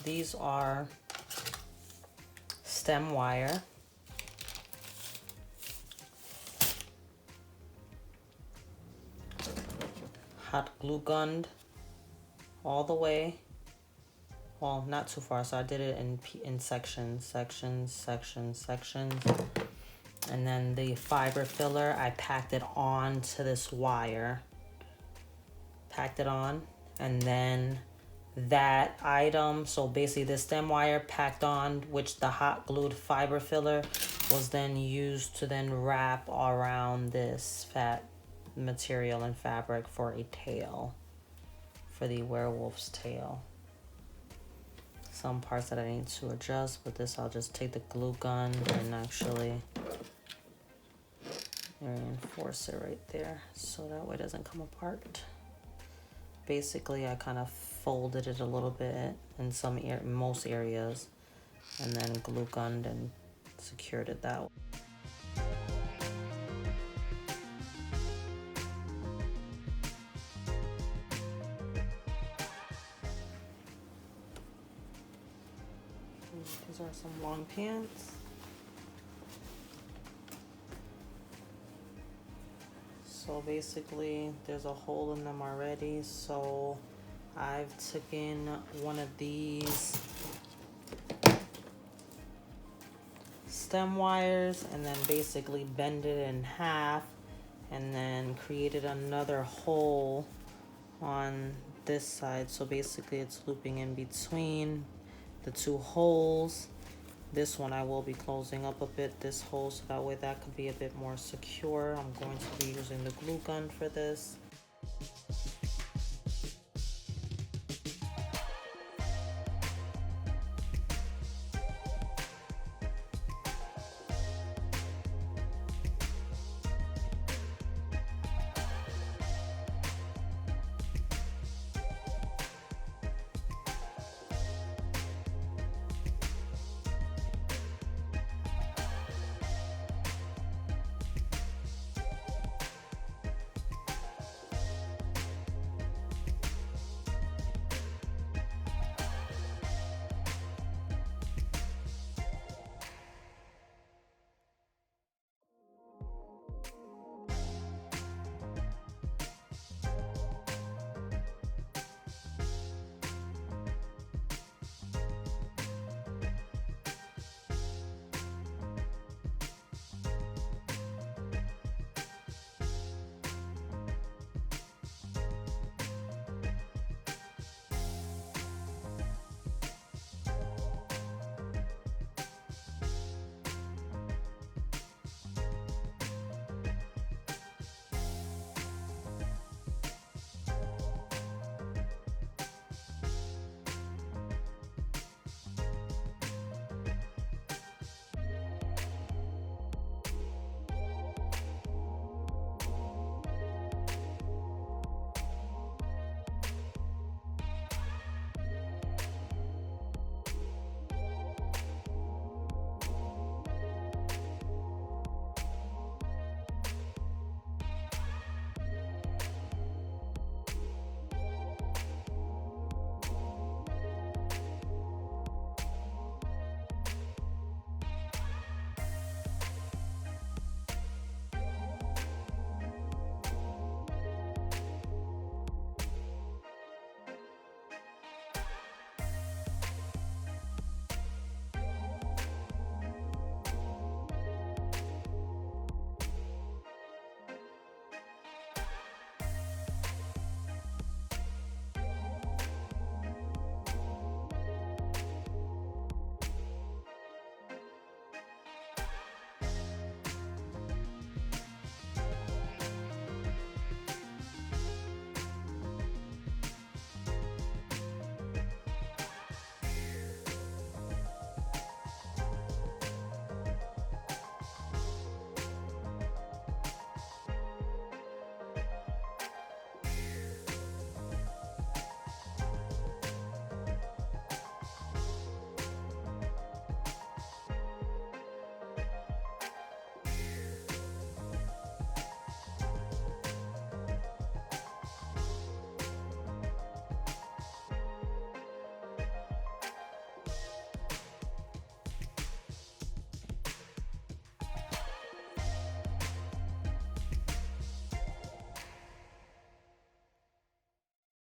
these are stem wire. Hot glue gunned all the way. Well, not too far, so I did it in sections. And then the fiber filler, I packed it on to this wire. Packed it on, and then that item, so basically the stem wire packed on, which the hot glued fiber filler was then used to then wrap around this fat material and fabric for a tail, for the werewolf's tail. Some parts that I need to adjust, but this I'll just take the glue gun and actually reinforce it right there so that way it doesn't come apart. Basically, I kind of folded it a little bit in most areas, and then glue gunned and secured it that way. These are some long pants. So basically there's a hole in them already, so I've taken one of these stem wires and then basically bend it in half and then created another hole on this side. So basically it's looping in between the two holes. This one I will be closing up a bit, this hole, so that way that could be a bit more secure. I'm going to be using the glue gun for this.